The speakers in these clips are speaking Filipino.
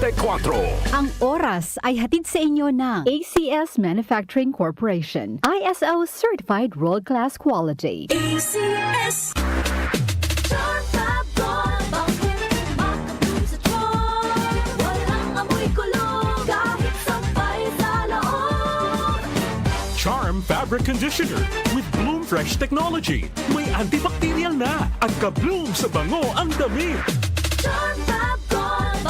Ang oras ay hatid sa inyo ng ACS Manufacturing Corporation. ISO Certified World-Class Quality. ACS. Charm Fabric Conditioner with Bloom Fresh Technology. May antibacterial na at ka-bloom sa bango ang damit. Charm Fab-Gone,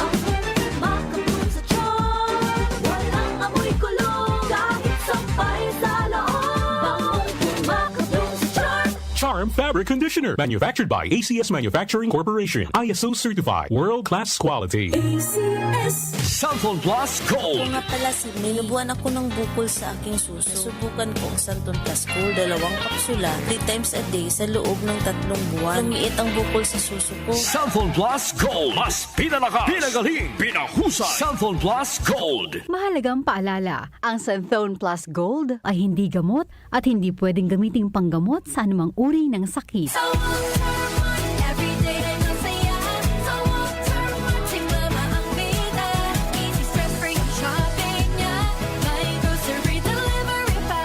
makabloom sa charm. Walang amoy kulong, kahit sampay sa loob. Makabloom sa charm. Charm Fabric Conditioner. Manufactured by ACS Manufacturing Corporation. ISO certified. World-class quality. ACS. Santon Plus Gold. Kung nga pala, Sidney, nabuhan ako ng bukol sa aking suso. Subukan ko ang Santon Plus Gold, 2 kapsula, 3 times a day sa loob ng 3 buwan. Lumiit ang bukol sa suso ko. Santon Plus Gold. Mas pinalakas, pinagaling, pinahusay. Santon Plus Gold. Mahalagang paalala, ang Santhone Plus Gold ay hindi gamot at hindi pwedeng gamiting panggamot sa anumang uri ng sakit. Sa Walter Mart, everyday ay masaya. Sa Walter Mart, si Mama ang bida. Easy stress-free ang shopping niya. May grocery delivery pa.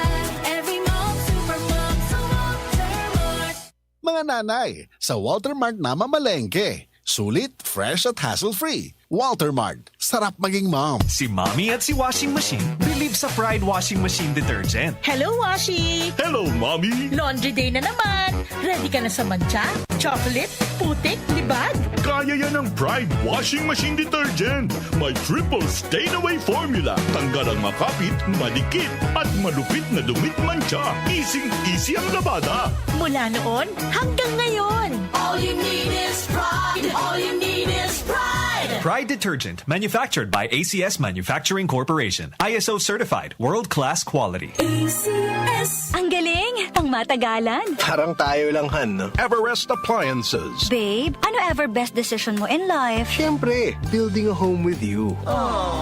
Every mom, super mom, sa Walter Mart. Mga nanay, sa Walter Mart na mamalengke. Sulit, fresh at hassle-free. Walter Mart, sarap maging mom. Si Mommy at si Washing Machine believe sa Pride Washing Machine Detergent. Hello, Washi! Hello, Mommy! Laundry day na naman! Ready ka na sa mancha, chocolate, putik, libag? Kaya yan ang Pride Washing Machine Detergent. May triple stain-away formula. Tanggal ang makapit, madikit, at malupit na dumit mancha. Easy ang labada. Mula noon hanggang ngayon. All you need is pride. All you need is pride. Pride Detergent, manufactured by ACS Manufacturing Corporation. ISO certified, world-class quality. ACS. Ang galing! Pang matagalan. Parang tayo lang, Han. Everest Appliances. Babe, ano ever best decision mo in life? Siyempre, building a home with you.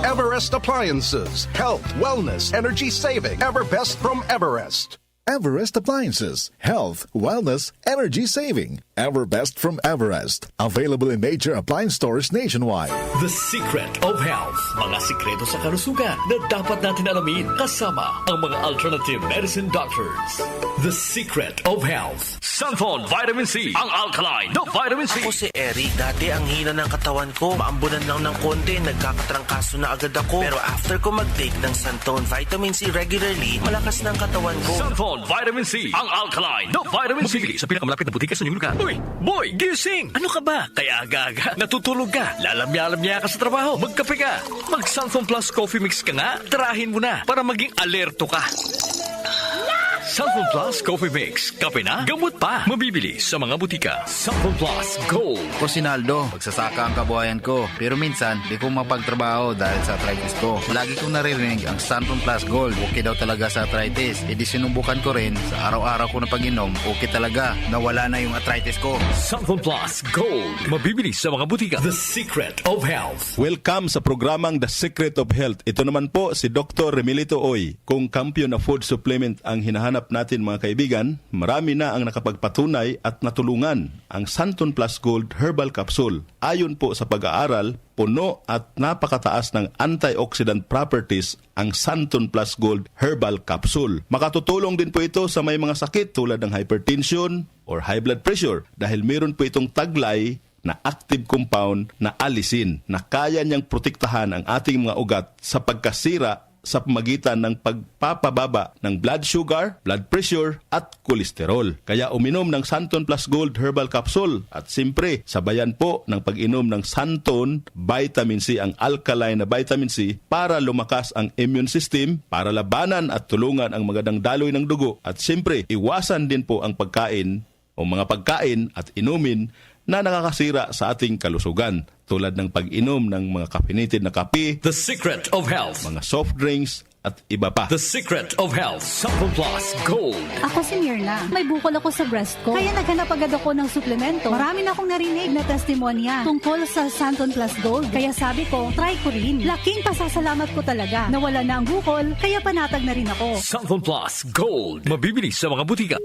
Everest Appliances. Health, wellness, energy saving. Everbest from Everest. Everest Appliances. Health, wellness, energy saving. Everbest from Everest. Available in major appliance stores nationwide. The Secret of Health. Mga sikreto sa kalusugan na dapat natin alamin kasama ang mga alternative medicine doctors. The Secret of Health. Santon Vitamin C. Ang alkaline na vitamin C. Ako si Eric. Dati ang hina ng katawan ko. Maambunan lang ng konti. Nagkakatrangkaso na agad ako. Pero after ko mag-take ng Santon Vitamin C regularly, malakas ng katawan ko. Santon Vitamin C. Ang alkaline na vitamin C. Mabibili sa pinakamalapit na butika sa inyong lugar. Uy! Boy! Gising! Ano ka ba? Kaya aga-aga. Natutulog ka. Lalamya-lamya ka sa trabaho. Magkape ka. Mag-Santon Plus Coffee Mix ka nga. Tarahin mo na para maging alerto ka. Santon Plus Coffee Mix. Kape na, gamot pa. Mabibili sa mga butika. Santon Plus Gold. Ko si Naldo, magsasaka ang kabuhayan ko. Pero minsan, di ko mapagtrabaho dahil sa arthritis ko. Lagi kong naririnig ang Santon Plus Gold. Okay daw talaga sa arthritis. E di sinubukan ko rin. Sa araw-araw ko na pag-inom, okay talaga. Nawala na yung arthritis ko. Santon Plus Gold. Mabibili sa mga butika. The Secret of Health. Welcome sa programang The Secret of Health. Ito naman po si Dr. Remilito Oy. Kung kampiyon na food supplement ang hinahanap natin mga kaibigan, marami na ang nakapagpatunay at natulungan ang Santon Plus Gold Herbal Capsule. Ayon po sa pag-aaral, puno at napakataas ng antioxidant properties ang Santon Plus Gold Herbal Capsule. Makatutulong din po ito sa may mga sakit tulad ng hypertension or high blood pressure dahil meron po itong taglay na active compound na alisin na kaya niyang protektahan ang ating mga ugat sa pagkasira sa pamagitan ng pagpapababa ng blood sugar, blood pressure at kolesterol. Kaya uminom ng Santon Plus Gold Herbal Capsule at siyempre sabayan po ng pag-inom ng Santon Vitamin C, ang alkaline na vitamin C para lumakas ang immune system, para labanan at tulungan ang magandang daloy ng dugo at siyempre iwasan din po ang pagkain o mga pagkain at inumin na nakakasira sa ating kalusugan tulad ng pag-inom ng mga caffeinated na kape, The Secret of Health, mga soft drinks at iba pa. The Secret of Health, Santon Plus Gold. Ako si Mirna. May bukol ako sa breast ko. Kaya naghanap agad ako ng suplemento. Marami na akong narinig na testimonya tungkol sa Santon Plus Gold. Kaya sabi ko, try ko rin. Laking pasasalamat ko talaga. Nawala na ang bukol, kaya panatag na rin ako. Santon Plus Gold. Mabibili sa mga butika.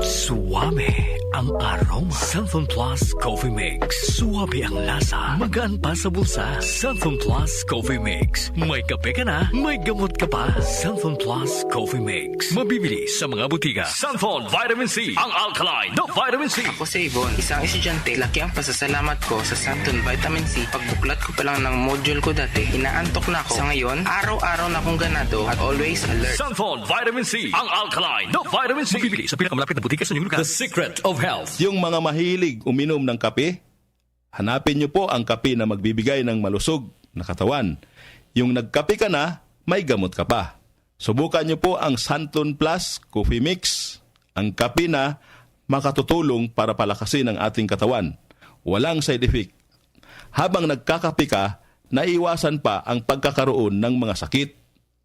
Suave ang aroma. Santon Plus Coffee Mix. Suave ang lasa. Magaan pa sa bulsa. Santon Plus Coffee Mix. May kape ka na, may gamot ka pa. Santon Plus Coffee Mix. Mabibili sa mga butika. Santon Vitamin C. Ang alkaline na Vitamin C. Ako si Yvonne, isang estudyante. Laki ang pasasalamat ko sa Santon Vitamin C. Pagbuklat ko pa lang ng module ko dati, inaantok na ako. Sa ngayon, araw-araw na akong ganado at always alert. Santon Vitamin C. Ang alkaline na Vitamin C. Mabibili sa pinakamalapit na butika sa inyong lugar. The Secret of Health. Yung mga mahilig uminom ng kape, hanapin nyo po ang kape na magbibigay ng malusog na katawan. Yung nagkape ka na, may gamot ka pa. Subukan nyo po ang Santon Plus Coffee Mix, ang kape na makatutulong para palakasin ang ating katawan. Walang side effect. Habang nagkakape ka, naiwasan pa ang pagkakaroon ng mga sakit,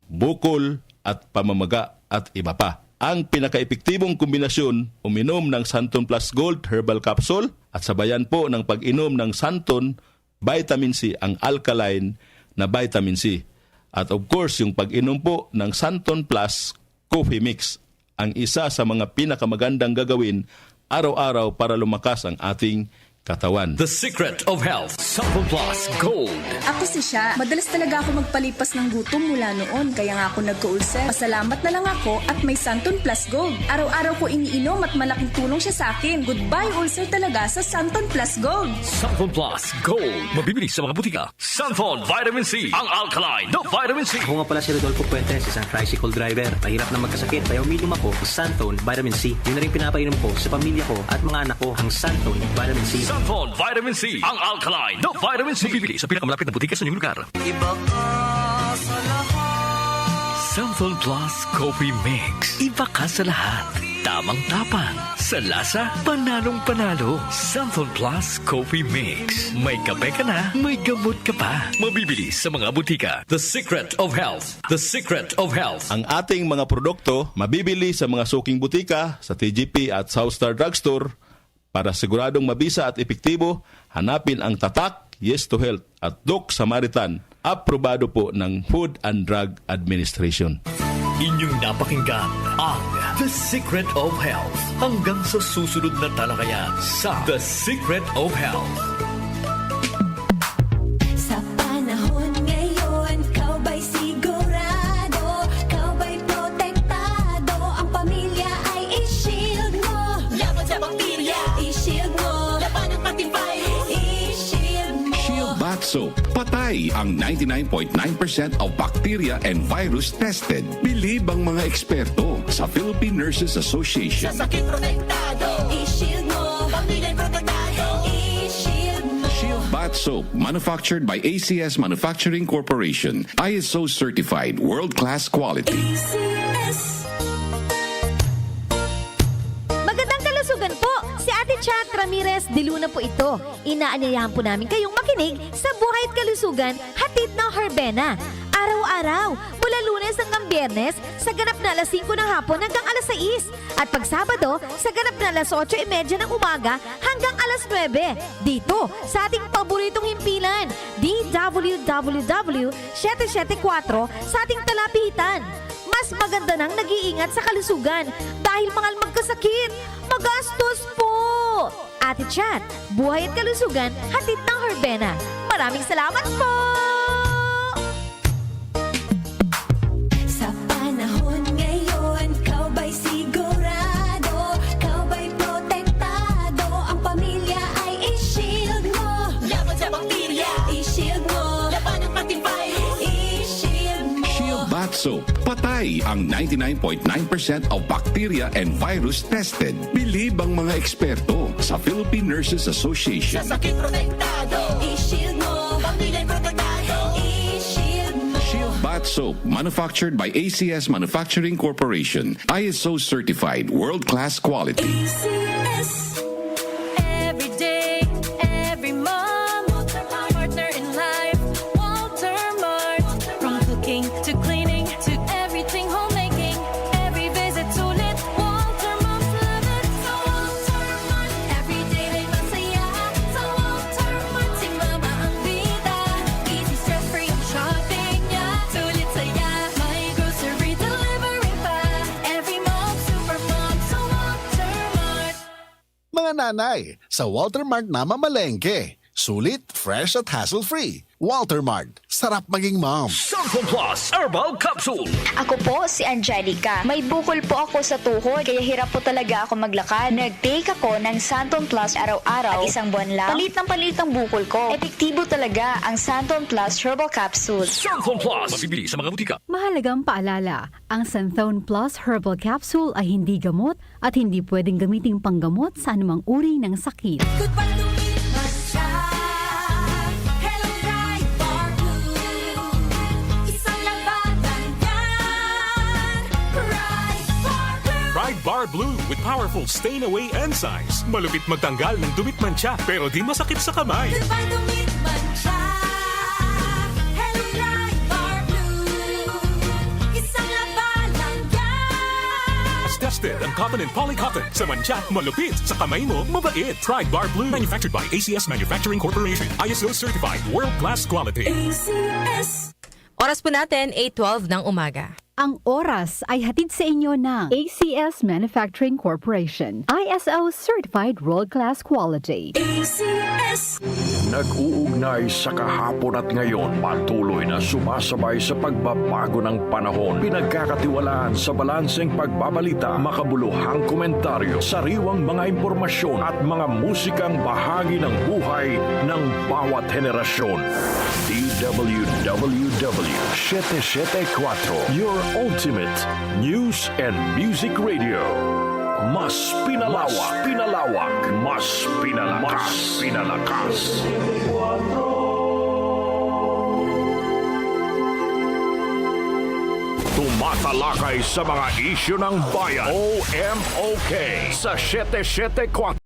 bukol at pamamaga at iba pa. Ang pinaka-epektibong kombinasyon, uminom ng Santon Plus Gold Herbal Capsule at sabayan po ng pag-inom ng Santon Vitamin C, ang alkaline na Vitamin C. At of course, yung pag-inom po ng Santon Plus Coffee Mix, ang isa sa mga pinakamagandang gagawin araw-araw para lumakas ang ating katawan. The Secret of Health. Santon Plus Gold. Ako si Sha. Madalas talaga ako magpalipas ng gutom mula noon. Kaya nga ako nagka-ulcer. Pasalamat na lang ako at may Santon Plus Gold. Araw-araw ko iniinom at malaking tulong siya sa akin. Goodbye ulcer talaga sa Santon Plus Gold. Santon Plus Gold. Mabibili sa mga butika. Santon Vitamin C. Ang alkaline na Vitamin C. Ako nga pala si Rodolfo Puentes, isang tricycle driver. Mahirap na magkasakit kaya uminom ako ng Santon Vitamin C. Yun na rin pinapainom ko sa pamilya ko at mga anak ko ang Santon Vitamin C. Santon Vitamin C. Ang alkaline na Vitamin C. Mabibili sa pinakamalapit na butika sa inyong lugar. Iba ka sa lahat. Santon Plus Coffee Mix. Iba ka sa lahat. Tamang-tapang. Sa lasa, panalong-panalo. Santon Plus Coffee Mix. May kape ka na, may gamot ka pa. Mabibili sa mga butika. The Secret of Health. The Secret of Health. Ang ating mga produkto mabibili sa mga suking butika, sa TGP at Southstar Drugstore. Para siguradong mabisa at epektibo, hanapin ang tatak, Yes to Health at Doc Samaritan. Aprobado po ng Food and Drug Administration. Inyong napakinggan ang The Secret of Health. Hanggang sa susunod na talakayan sa The Secret of Health. Sa panahon ngayon, kau ba'y sigurado? Kau ba'y protektado? Ang pamilya ay i-shield mo. Laban sa bakterya, i-shield mo. Laban ng patibay, i-shield mo. Shield Bath Soap. Patay ang 99.9% of bacteria and virus tested. Believe ang mga eksperto sa Philippine Nurses Association. Sa sakit protektado, i-shield mo. Pamilya protektado, i-shield mo. Shield Bath Soap, manufactured by ACS Manufacturing Corporation. ISO certified, world-class quality. ACS. Magandang kalusugan po! Si Ate Chat Ramirez de Luna po ito. Inaanyayahan po namin kayong makinig sa Buhay at Kalusugan, hatid ng Herbena. Araw-araw, mula Lunes hanggang Biyernes, sa ganap na alas 5 ng hapon hanggang alas 6. At pag Sabado, sa ganap na alas 8:30 ng umaga hanggang alas 9. Dito, sa ating paboritong himpilan, DWWW 774 sa ating talapitan. Mas maganda nang nag-iingat sa kalusugan dahil mahal magkasakit. Magastos po! Ate Chat, Buhay at Kalusugan, hatid ng Herbena. Maraming salamat po! Sa panahon ngayon, kau ba'y sigurado? Kau ba'y protektado? Ang pamilya ay i-shield mo. Laban sa bakterya, i-shield mo. Laban ng patibay, i-shield mo. Shield Bath Soap. Patay ang 99.9% of bacteria and virus tested. Believe ang mga eksperto sa Philippine Nurses Association. Sa sakit protektado, i-shield mo. Pamilya protektado, i-shield mo. Shield Bath Soap, manufactured by ACS Manufacturing Corporation. ISO certified, world-class quality. ACS. Every day, every mom, partner in life, Walter Mart. From cooking to cleaning to everything homemaking, every visit sulit, Walter Moms love it. Sa Walter Mart, every day may masaya. Sa Walter Mart, si mama ang bida. Easy stress-free ang shopping niya. Sulit saya, may grocery delivery pa. Every mom, super mom, sa Walter nanay sa Walter Mart na mamalengke. Sulit, fresh at hassle-free. Walter Mart. Sarap maging mom. Santon Plus Herbal Capsule. Ako po si Angelica. May bukol po ako sa tuhod, kaya hirap po talaga ako maglakad. Nag-take ako ng Santon Plus araw-araw at isang buwan lang. Palit ang bukol ko. Epektibo talaga ang Santon Plus Herbal Capsule. Santon Plus. Mabibili sa mga butika. Mahalagang paalala, ang Santhone Plus Herbal Capsule ay hindi gamot at hindi pwedeng gamiting panggamot sa anumang uri ng sakit. Hello, Pride Bar Blue. Isang labanan yan. Pride Bar Blue. Pride Bar Blue with powerful stain-away enzymes. Malupit magtanggal ng dumit mancha pero di masakit sa kamay. Goodbye, dumit mancha. Hello, Pride Bar Blue. Isang labanan yan. As tested ang cotton and polycotton. Sa mancha, malupit. Sa kamay mo, mabait. Pride Bar Blue. Manufactured by ACS Manufacturing Corporation. ISO certified. World-class quality. ACS. Oras po natin, 8:12 ng umaga. Ang oras ay hatid sa inyo ng ACS Manufacturing Corporation. ISO Certified World-Class Quality. ACS. Nag-uugnay sa kahapon at ngayon, patuloy na sumasabay sa pagbabago ng panahon. Pinagkakatiwalaan sa balanseng pagbabalita, makabuluhang komentaryo, sariwang mga impormasyon at mga musikang bahagi ng buhay ng bawat henerasyon. DWWW 774, your ultimate news and music radio. Mas pinalawak, mas pinalakas. Tumatalakay sa mga isyu ng bayan. OMOK sa 774.